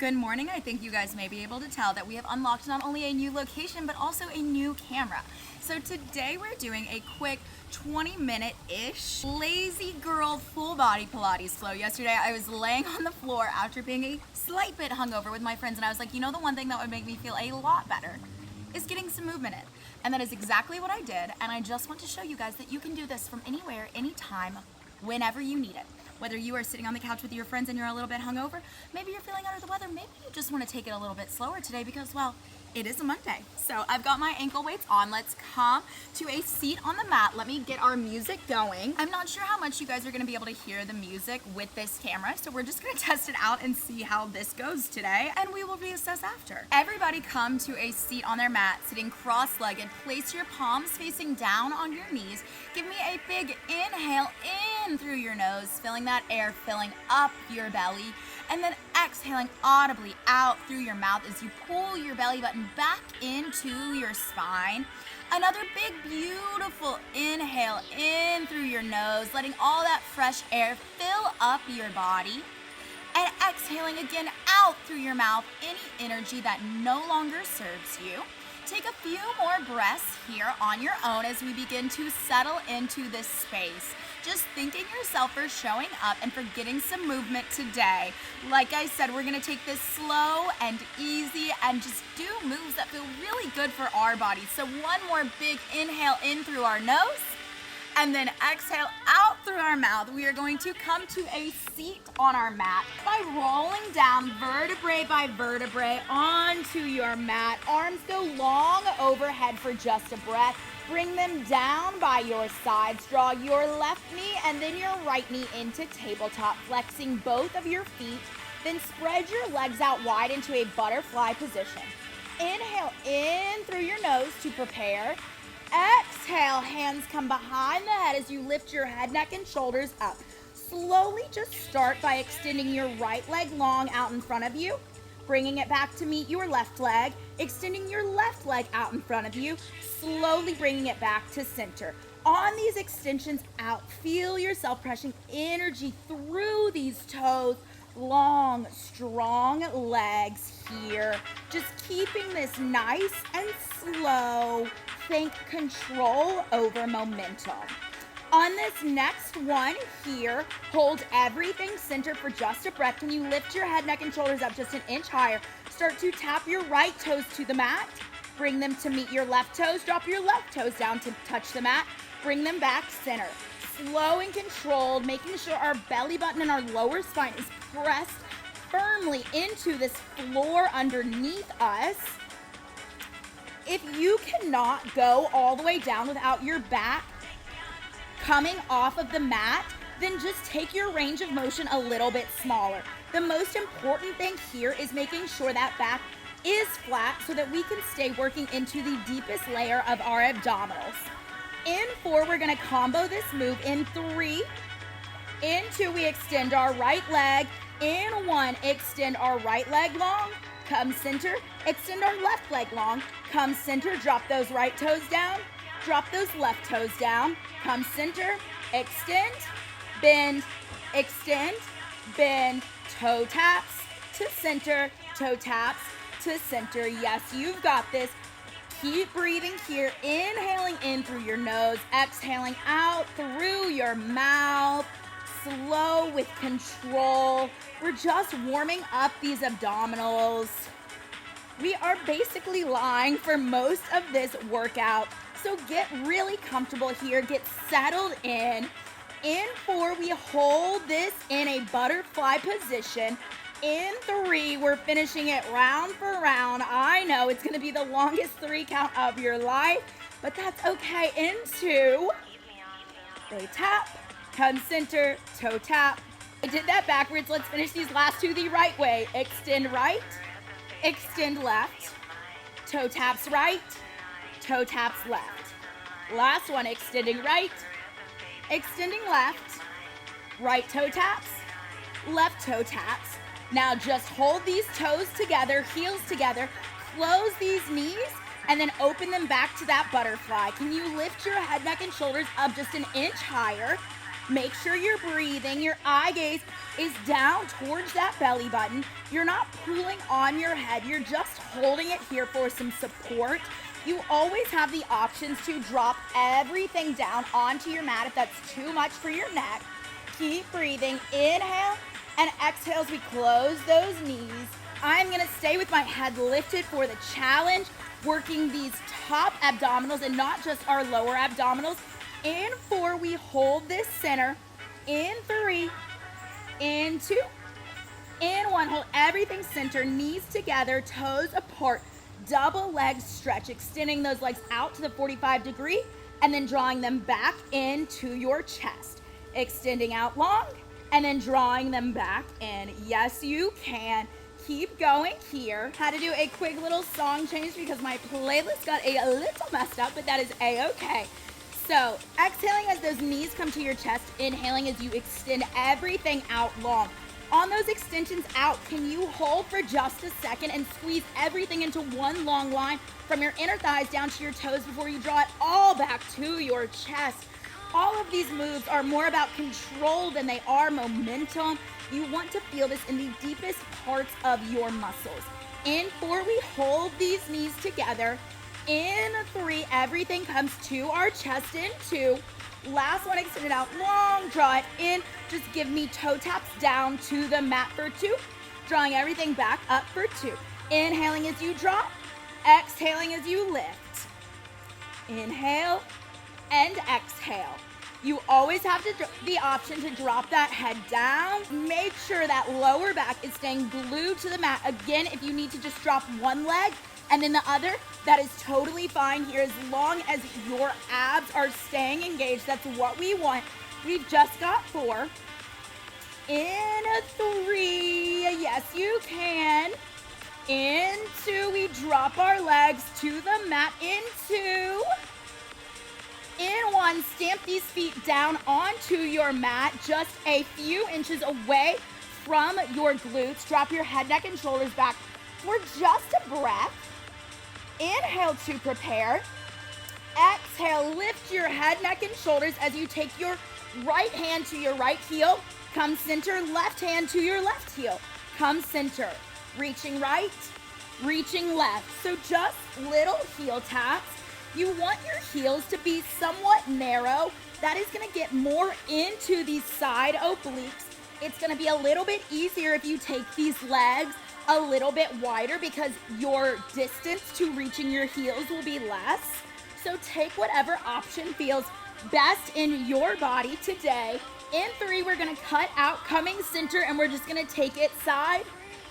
Good morning. I think you guys may be able to tell that we have unlocked not only a new location, but also a new camera. So today we're doing a quick 20-minute-ish lazy girl full body Pilates flow. Yesterday I was laying on the floor after being a slight bit hungover with my friends, and I was like, you know, the one thing that would make me feel a lot better is getting some movement in. And that is exactly what I did, and I just want to show you guys that you can do this from anywhere, anytime, whenever you need it. Whether you are sitting on the couch with your friends and you're a little bit hungover, maybe you're feeling under the weather, maybe you just want to take it a little bit slower today because, well, it is a Monday. So I've got my ankle weights on. Let's come to a seat on the mat. Let me get our music going. I'm not sure how much you guys are going to be able to hear the music with this camera, so we're just going to test it out and see how this goes today, and we will reassess after. Everybody come to a seat on their mat, sitting cross-legged. Place your palms facing down on your knees. Give me a big inhale in through your nose, filling that air, filling up your belly, and then exhaling audibly out through your mouth as you pull your belly button back into your spine. Another big, beautiful inhale in through your nose, letting all that fresh air fill up your body. And exhaling again out through your mouth, any energy that no longer serves you. Take a few more breaths here on your own as we begin to settle into this space. Just thanking yourself for showing up and for getting some movement today. Like I said, we're gonna take this slow and easy and just do moves that feel really good for our bodies. So one more big inhale in through our nose, and then exhale out through our mouth. We are going to come to a seat on our mat by rolling down vertebrae by vertebrae onto your mat. Arms go long overhead for just a breath. Bring them down by your sides. Draw your left knee and then your right knee into tabletop, flexing both of your feet. Then spread your legs out wide into a butterfly position. Inhale in through your nose to prepare. Exhale, hands come behind the head as you lift your head, neck, and shoulders up. Slowly just start by extending your right leg long out in front of you, bringing it back to meet your left leg, extending your left leg out in front of you, slowly bringing it back to center. On these extensions out, feel yourself pressing energy through these toes, long, strong legs here. Just keeping this nice and slow. Think control over momentum. On this next one here, hold everything centered for just a breath. Can you lift your head, neck, and shoulders up just an inch higher? Start to tap your right toes to the mat. Bring them to meet your left toes. Drop your left toes down to touch the mat. Bring them back center. Slow and controlled, making sure our belly button and our lower spine is pressed firmly into this floor underneath us. If you cannot go all the way down without your back coming off of the mat, then just take your range of motion a little bit smaller. The most important thing here is making sure that back is flat so that we can stay working into the deepest layer of our abdominals. In 4, we're gonna combo this move. In 3, in 2, we extend our right leg. In 1, extend our right leg long, come center, extend our left leg long, come center, drop those right toes down, drop those left toes down, come center, extend, bend, toe taps to center, toe taps to center. Yes, you've got this. Keep breathing here, inhaling in through your nose, exhaling out through your mouth, slow with control. We're just warming up these abdominals. We are basically lying for most of this workout, so get really comfortable here, get settled in. In 4, we hold this in a butterfly position. In 3, we're finishing it round for round. I know it's gonna be the longest 3 count of your life, but that's okay. In 2, they tap, come center, toe tap. I did that backwards. Let's finish these last 2 the right way. Extend right, extend left, toe taps right, toe taps left. Last one, extending right, extending left, right toe taps, left toe taps. Now just hold these toes together, heels together, close these knees, and then open them back to that butterfly. Can you lift your head, neck, and shoulders up just an inch higher? Make sure you're breathing. Your eye gaze is down towards that belly button. You're not pulling on your head. You're just holding it here for some support. You always have the options to drop everything down onto your mat if that's too much for your neck. Keep breathing. Inhale and exhale as we close those knees. I'm gonna stay with my head lifted for the challenge, working these top abdominals and not just our lower abdominals. In 4, we hold this center. In 3, in 2, in 1, hold everything center, knees together, toes apart, double leg stretch, extending those legs out to the 45-degree and then drawing them back into your chest. Extending out long and then drawing them back in. Yes, you can. Keep going here. Had to do a quick little song change because my playlist got a little messed up, but that is a-okay. So exhaling as those knees come to your chest, inhaling as you extend everything out long. On those extensions out, can you hold for just a second and squeeze everything into one long line from your inner thighs down to your toes before you draw it all back to your chest? All of these moves are more about control than they are momentum. You want to feel this in the deepest parts of your muscles. In 4, we hold these knees together. In 3, everything comes to our chest. In 2, last one, extend it out long, draw it in. Just give me toe taps down to the mat for 2. Drawing everything back up for 2. Inhaling as you drop, exhaling as you lift. Inhale and exhale. You always have the option to drop that head down. Make sure that lower back is staying glued to the mat. Again, if you need to just drop one leg and then the other, that is totally fine here as long as your abs are staying engaged. That's what we want. We've just got 4. In 3, yes you can. In 2, we drop our legs to the mat. In 2. In 1, stamp these feet down onto your mat, just a few inches away from your glutes. Drop your head, neck, and shoulders back for just a breath. Inhale to prepare. Exhale, lift your head, neck, and shoulders as you take your right hand to your right heel. Come center, left hand to your left heel. Come center, reaching right, reaching left. So just little heel taps. You want your heels to be somewhat narrow. That is going to get more into these side obliques. It's going to be a little bit easier if you take these legs a little bit wider because your distance to reaching your heels will be less. So take whatever option feels best in your body today. In 3, we're going to cut out, coming center, and we're just going to take it side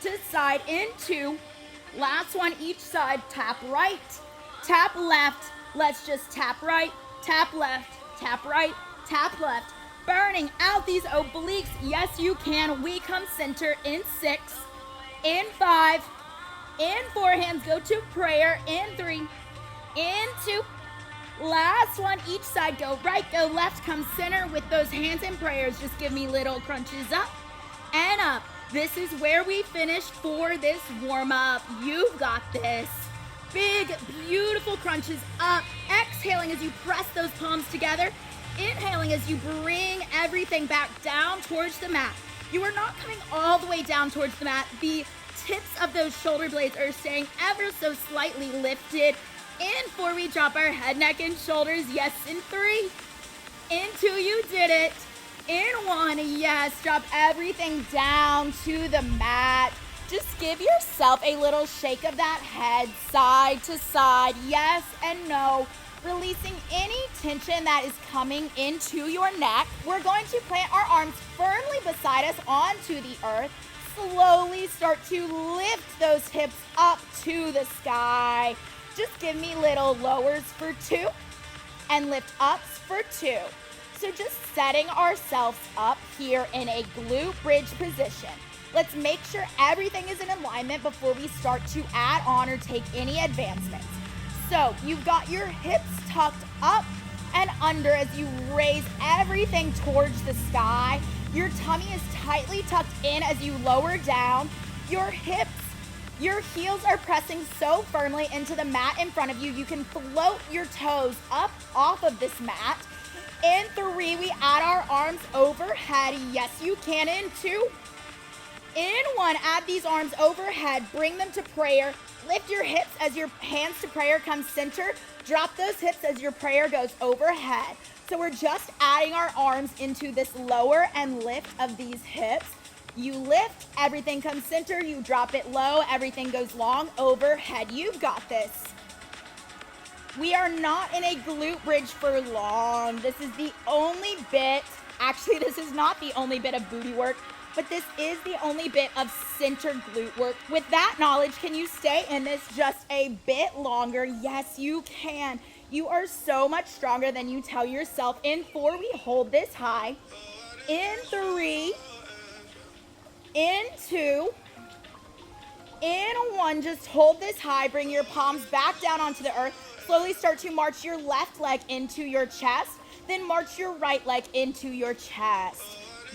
to side. In 2, last one each side, tap right, tap left. Let's just tap right, tap left, tap right, tap left. Burning out these obliques. Yes, you can. We come center in 6, in 5, in 4, hands go to prayer. In 3, in 2, last one each side, go right, go left, come center with those hands in prayers. Just give me little crunches up and up. This is where we finish for this warm-up. You've got this. Big, beautiful crunches up. Exhaling as you press those palms together. Inhaling as you bring everything back down towards the mat. You are not coming all the way down towards the mat. The tips of those shoulder blades are staying ever so slightly lifted. In 4, we drop our head, neck, and shoulders. Yes, in 3. In 2, you did it. In 1, yes, drop everything down to the mat. Just give yourself a little shake of that head, side to side, yes and no. Releasing any tension that is coming into your neck. We're going to plant our arms firmly beside us onto the earth. Slowly start to lift those hips up to the sky. Just give me little lowers for 2 and lift ups for 2. So just setting ourselves up here in a glute bridge position. Let's make sure everything is in alignment before we start to add on or take any advancements. So you've got your hips tucked up and under as you raise everything towards the sky. Your tummy is tightly tucked in as you lower down. Your hips, your heels are pressing so firmly into the mat in front of you. You can float your toes up off of this mat. In 3, we add our arms overhead. Yes, you can. In 2. In 1, add these arms overhead. Bring them to prayer. Lift your hips as your hands to prayer come center. Drop those hips as your prayer goes overhead. So we're just adding our arms into this lower and lift of these hips. You lift, everything comes center. You drop it low, everything goes long, overhead. You've got this. We are not in a glute bridge for long. This is the only bit, actually this is not the only bit of booty work, but this is the only bit of center glute work. With that knowledge, can you stay in this just a bit longer? Yes, you can. You are so much stronger than you tell yourself. In 4, we hold this high. In 3, in 2, in 1, just hold this high. Bring your palms back down onto the earth. Slowly start to march your left leg into your chest, then march your right leg into your chest.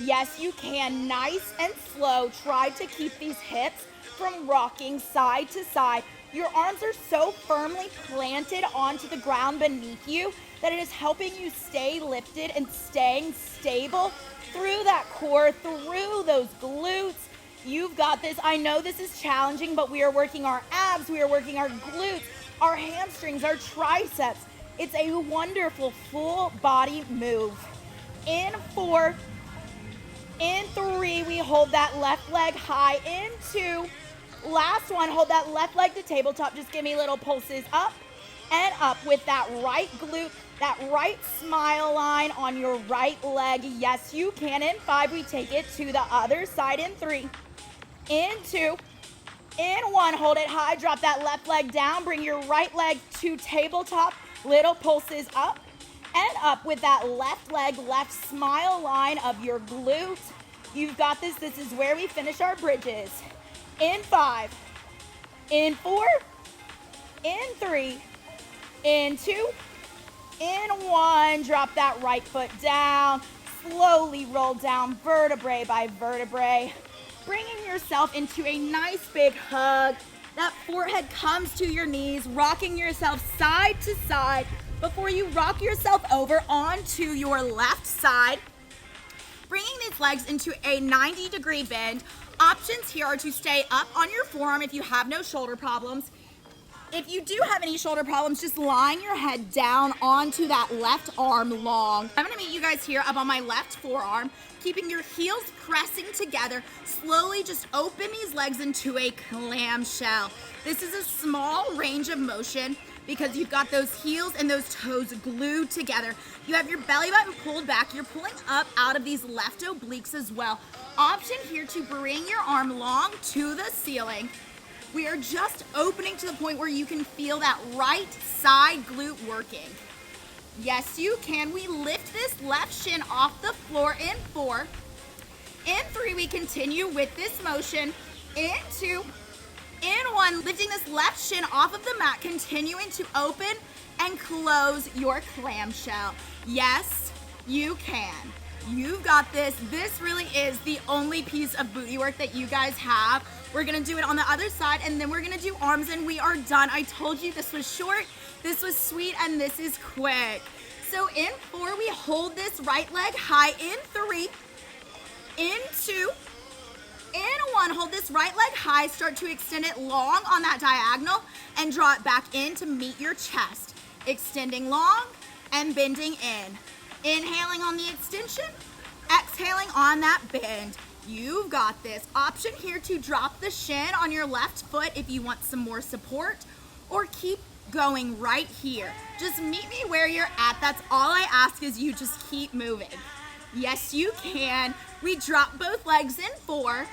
Yes, you can. Nice and slow. Try to keep these hips from rocking side to side. Your arms are so firmly planted onto the ground beneath you that it is helping you stay lifted and staying stable through that core, through those glutes. You've got this. I know this is challenging, but we are working our abs, we are working our glutes, our hamstrings, our triceps. It's a wonderful full body move. In 4, in 3, we hold that left leg high. In 2, last one, hold that left leg to tabletop. Just give me little pulses up and up with that right glute, that right smile line on your right leg. Yes, you can. In 5, we take it to the other side. In 3, in 2, in 1, hold it high, drop that left leg down, bring your right leg to tabletop, little pulses up and up with that left leg, left smile line of your glute. You've got this. This is where we finish our bridges. In 5, in 4, in 3, in 2, in 1, drop that right foot down, slowly roll down vertebrae by vertebrae. Bringing yourself into a nice big hug. That forehead comes to your knees, rocking yourself side to side before you rock yourself over onto your left side. Bringing these legs into a 90-degree bend. Options here are to stay up on your forearm if you have no shoulder problems. If you do have any shoulder problems, just lying your head down onto that left arm long. I'm gonna meet you guys here up on my left forearm, keeping your heels pressing together. Slowly just open these legs into a clamshell. This is a small range of motion because you've got those heels and those toes glued together. You have your belly button pulled back. You're pulling up out of these left obliques as well. Option here to bring your arm long to the ceiling. We are just opening to the point where you can feel that right side glute working. Yes, you can. We lift this left shin off the floor. In 4. In 3, we continue with this motion. In 2. In 1, lifting this left shin off of the mat, continuing to open and close your clamshell. Yes, you can. You've got this. This really is the only piece of booty work that you guys have. We're gonna do it on the other side, and then we're gonna do arms, and we are done. I told you this was short, this was sweet, and this is quick. So in 4, we hold this right leg high. In 3, in 2, in 1, hold this right leg high. Start to extend it long on that diagonal and draw it back in to meet your chest. Extending long and bending in. Inhaling on the extension, exhaling on that bend. You've got this. Option here to drop the shin on your left foot if you want some more support, or keep going right here. Just meet me where you're at. That's all I ask, is you just keep moving. Yes, you can. We drop both legs in 4.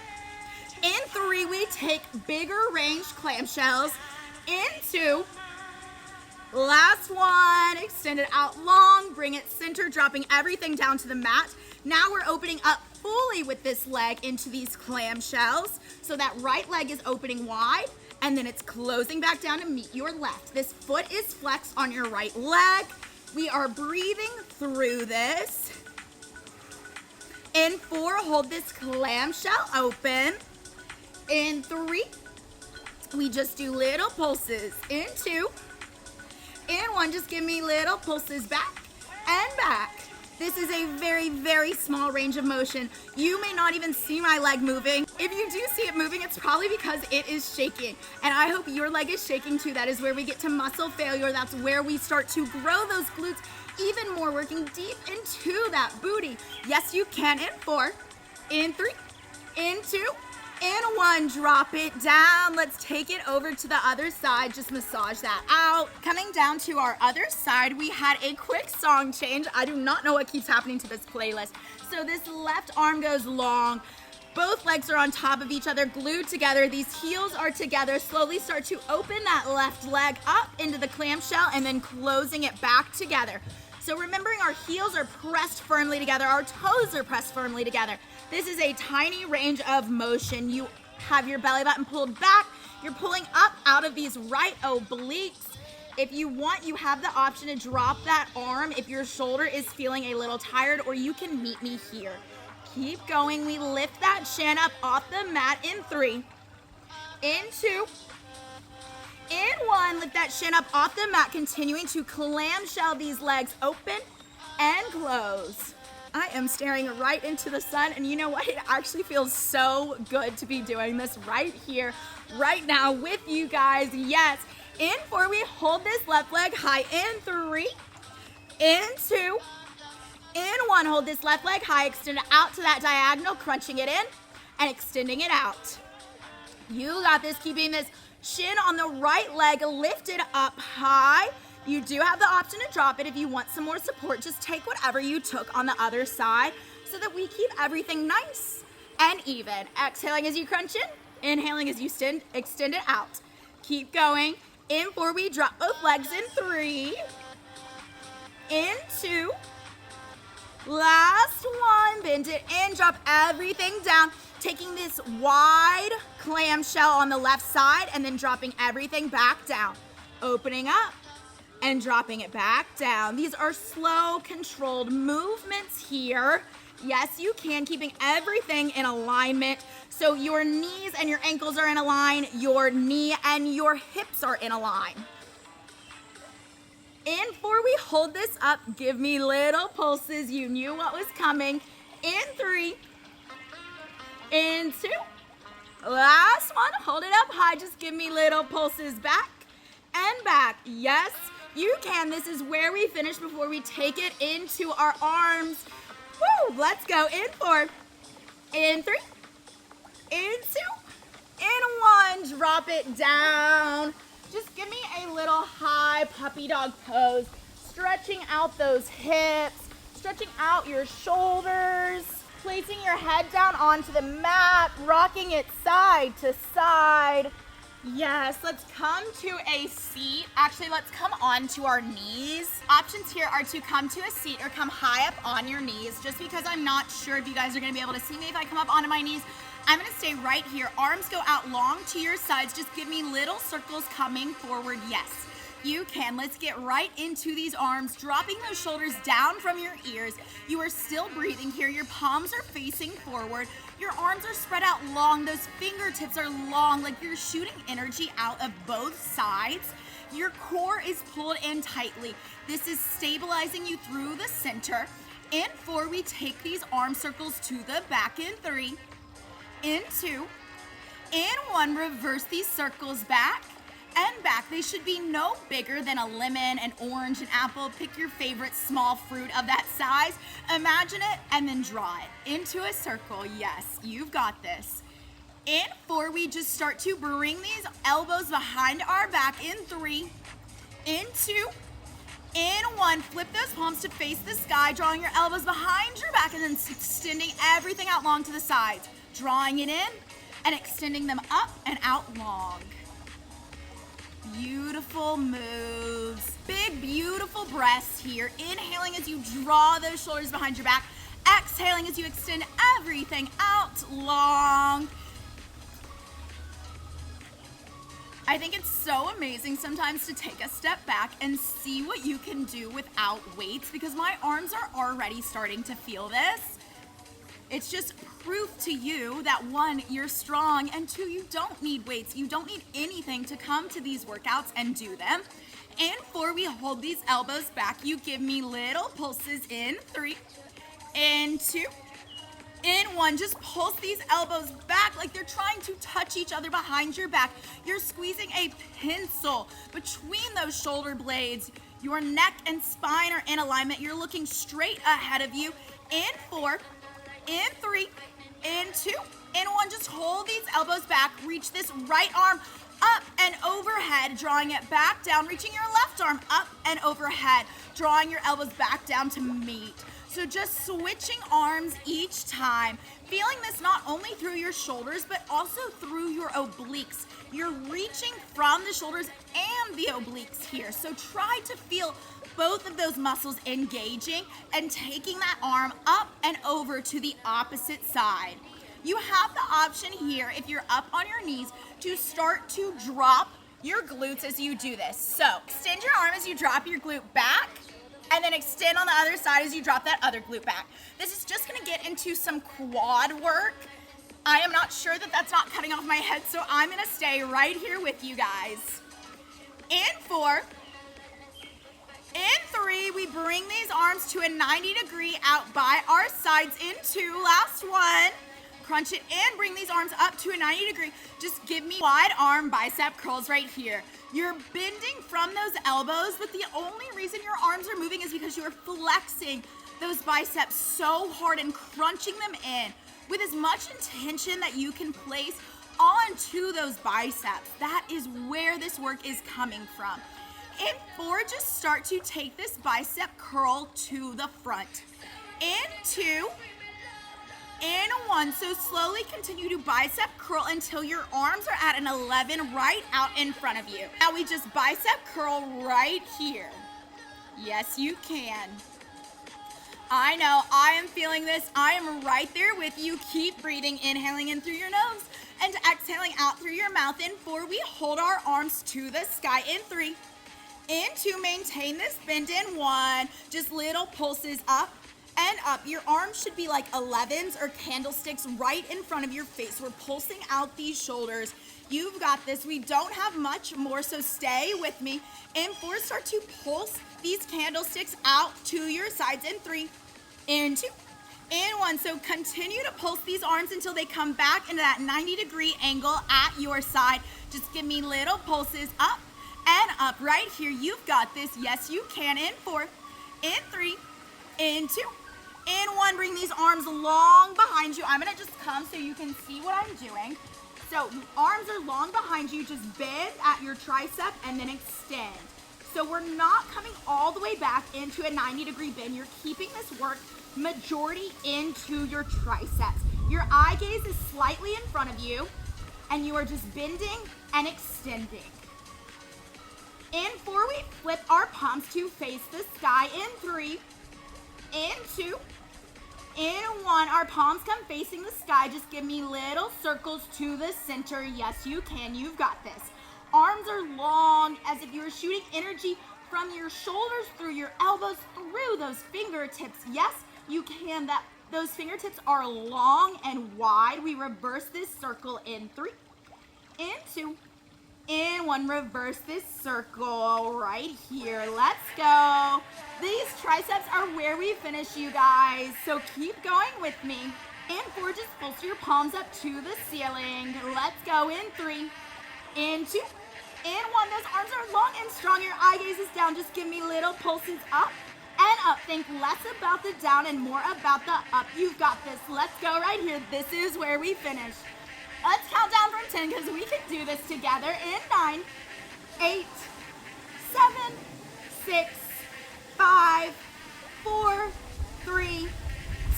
In 3, we take bigger range clamshells. In 2, last one, extend it out long, bring it center, dropping everything down to the mat. Now we're opening up fully with this leg into these clamshells. So that right leg is opening wide, and then it's closing back down to meet your left. This foot is flexed on your right leg. We are breathing through this. In 4, hold this clamshell open. In 3, we just do little pulses. In 2, in 1, just give me little pulses back and back. This is a very, very small range of motion. You may not even see my leg moving. If you do see it moving, it's probably because it is shaking. And I hope your leg is shaking too. That is where we get to muscle failure. That's where we start to grow those glutes even more, working deep into that booty. Yes, you can. In 4, in 3, in 2, in 1, drop it down. Let's take it over to the other side. Just massage that out. Coming down to our other side, we had a quick song change. I do not know what keeps happening to this playlist. So this left arm goes long. Both legs are on top of each other, glued together. These heels are together. Slowly start to open that left leg up into the clamshell and then closing it back together. So remembering our heels are pressed firmly together, our toes are pressed firmly together. This is a tiny range of motion. You have your belly button pulled back. You're pulling up out of these right obliques. If you want, you have the option to drop that arm if your shoulder is feeling a little tired, or you can meet me here. Keep going. We lift that shin up off the mat in 3, in 2, in 1. Lift that shin up off the mat, continuing to clamshell these legs open and close. I am staring right into the sun, and you know what? It actually feels so good to be doing this right here, right now with you guys. Yes. In 4, we hold this left leg high. In 3, in 2, in 1, hold this left leg high, extend it out to that diagonal, crunching it in and extending it out. You got this, keeping this shin on the right leg lifted up high. You do have the option to drop it if you want some more support. Just take whatever you took on the other side so that we keep everything nice and even. Exhaling as you crunch in, inhaling as you extend it out. Keep going. In 4, we drop both legs. In 3, in 2, last 1, bend it in, drop everything down, taking this wide clamshell on the left side and then dropping everything back down, opening up and dropping it back down. These are slow, controlled movements here. Yes, you can, keeping everything in alignment. So your knees and your ankles are in a line, your knee and your hips are in a line. In 4, we hold this up. Give me little pulses. You knew what was coming. In 3, in 2, last 1, hold it up high. Just give me little pulses back and back. Yes, you can. This is where we finish before we take it into our arms. Woo, let's go. In 4, in 3, in 2, in 1, drop it down. Just give me a little high puppy dog pose, stretching out those hips, stretching out your shoulders, placing your head down onto the mat, rocking it side to side. Yes, let's come to a seat. Actually, let's come onto our knees. Options here are to come to a seat or come high up on your knees. Just because I'm not sure if you guys are gonna be able to see me if I come up onto my knees, I'm gonna stay right here. Arms go out long to your sides. Just give me little circles coming forward. Yes, you can. Let's get right into these arms, dropping those shoulders down from your ears. You are still breathing here. Your palms are facing forward. Your arms are spread out long. Those fingertips are long, like you're shooting energy out of both sides. Your core is pulled in tightly. This is stabilizing you through the center. In 4, we take these arm circles to the back. In 3, in 2, in 1, reverse these circles back and back. They should be no bigger than a lemon, an orange, an apple. Pick your favorite small fruit of that size. Imagine it and then draw it into a circle. Yes, you've got this. In 4, we just start to bring these elbows behind our back. In 3, in 2, in 1, flip those palms to face the sky, drawing your elbows behind your back and then extending everything out long to the sides. Drawing it in and extending them up and out long. Beautiful moves. Big, beautiful breaths here. Inhaling as you draw those shoulders behind your back. Exhaling as you extend everything out long. I think it's so amazing sometimes to take a step back and see what you can do without weights, because my arms are already starting to feel this. It's just proof to you that 1, you're strong, and 2, you don't need weights. You don't need anything to come to these workouts and do them. In 4, we hold these elbows back. You give me little pulses in 3, in 2, in 1. Just pulse these elbows back like they're trying to touch each other behind your back. You're squeezing a pencil between those shoulder blades. Your neck and spine are in alignment. You're looking straight ahead of you. In 4, in 3, in 2, in 1. Just hold these elbows back. Reach this right arm up and overhead, drawing it back down, reaching your left arm up and overhead, drawing your elbows back down to meet. So just switching arms each time, feeling this not only through your shoulders, but also through your obliques. You're reaching from the shoulders and the obliques here. So try to feel both of those muscles engaging and taking that arm up and over to the opposite side. You have the option here, if you're up on your knees, to start to drop your glutes as you do this. So extend your arm as you drop your glute back, and then extend on the other side as you drop that other glute back. This is just gonna get into some quad work. I am not sure that that's not cutting off my head, so I'm gonna stay right here with you guys. In 4, in 3, we bring these arms to a 90-degree out by our sides. In 2, last one. Crunch it in, bring these arms up to a 90-degree. Just give me wide arm bicep curls right here. You're bending from those elbows, but the only reason your arms are moving is because you're flexing those biceps so hard and crunching them in with as much intention that you can place onto those biceps. That is where this work is coming from. In 4, just start to take this bicep curl to the front. In 2, in 1, so slowly continue to bicep curl until your arms are at an 11 right out in front of you. Now we just bicep curl right here. Yes, you can. I know, I am feeling this. I am right there with you. Keep breathing, inhaling in through your nose and exhaling out through your mouth. In 4, we hold our arms to the sky. In 3, in 2, maintain this bend. In 1, just little pulses up and up. Your arms should be like 11s or candlesticks right in front of your face. We're pulsing out these shoulders. You've got this. We don't have much more, so stay with me. In 4, start to pulse these candlesticks out to your sides. In 3, in 2, in 1. So continue to pulse these arms until they come back into that 90-degree angle at your side. Just give me little pulses up and up right here. You've got this. Yes, you can. In 4, in 3, in 2, in 1. Bring these arms long behind you. I'm gonna just come so you can see what I'm doing. So arms are long behind you. Just bend at your tricep and then extend. So we're not coming all the way back into a 90-degree bend. You're keeping this work majority into your triceps. Your eye gaze is slightly in front of you, and you are just bending and extending. In 4, we flip our palms to face the sky. In 3, in 2, in 1, our palms come facing the sky. Just give me little circles to the center. Yes, you can. You've got this. Arms are long, as if you were shooting energy from your shoulders through your elbows, through those fingertips. Yes, you can. Those fingertips are long and wide. We reverse this circle in 3, in 2, in 1. Reverse this circle right here. Let's go. These triceps are where we finish, you guys. So keep going with me. In 4, just pulse your palms up to the ceiling. Let's go. In 3, in 2, in 1. Those arms are long and strong. Your eye gaze is down. Just give me little pulses up and up. Think less about the down and more about the up. You've got this. Let's go right here. This is where we finish. Let's count down from 10 because we can do this together. In 9, 8, 7, 6, 5, 4, 3,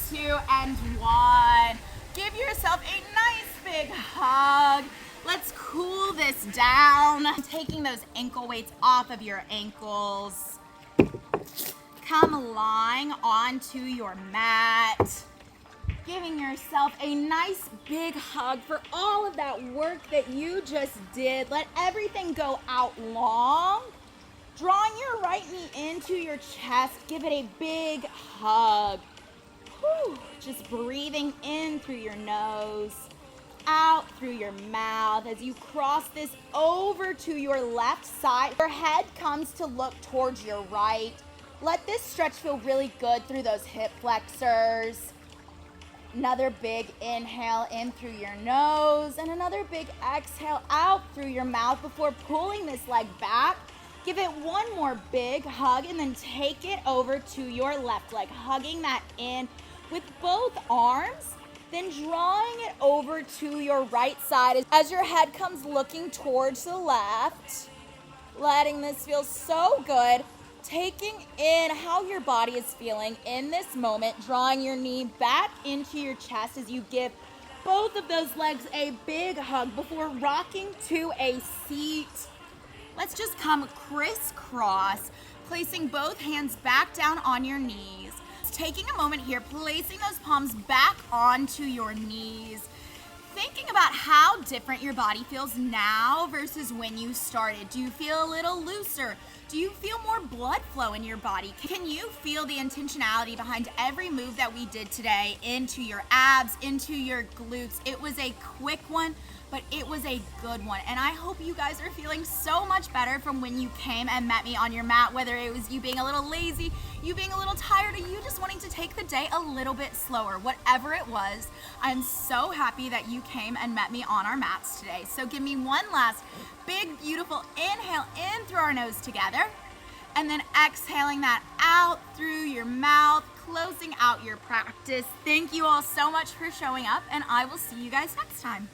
2, and 1. Give yourself a nice big hug. Let's cool this down. Taking those ankle weights off of your ankles. Come lying onto your mat. Giving yourself a nice big hug for all of that work that you just did. Let everything go out long. Drawing your right knee into your chest. Give it a big hug. Whew. Just breathing in through your nose out through your mouth. As you cross this over to your left side, your head comes to look towards your right. Let this stretch feel really good through those hip flexors. Another big inhale in through your nose and another big exhale out through your mouth before pulling this leg back. Give it one more big hug and then take it over to your left leg, hugging that in with both arms, then drawing it over to your right side as your head comes looking towards the left. Letting this feel so good. Taking in how your body is feeling in this moment, drawing your knee back into your chest as you give both of those legs a big hug before rocking to a seat. Let's just come crisscross, placing both hands back down on your knees. Taking a moment here, placing those palms back onto your knees. Thinking about how different your body feels now versus when you started. Do you feel a little looser? Do you feel more blood flow in your body? Can you feel the intentionality behind every move that we did today into your abs, into your glutes? It was a quick one, but it was a good one. And I hope you guys are feeling so much better from when you came and met me on your mat, whether it was you being a little lazy, you being a little tired, or you just wanting to take the day a little bit slower. Whatever it was, I'm so happy that you came and met me on our mats today. So give me one last big, beautiful inhale in through our nose together, and then exhaling that out through your mouth, closing out your practice. Thank you all so much for showing up, and I will see you guys next time.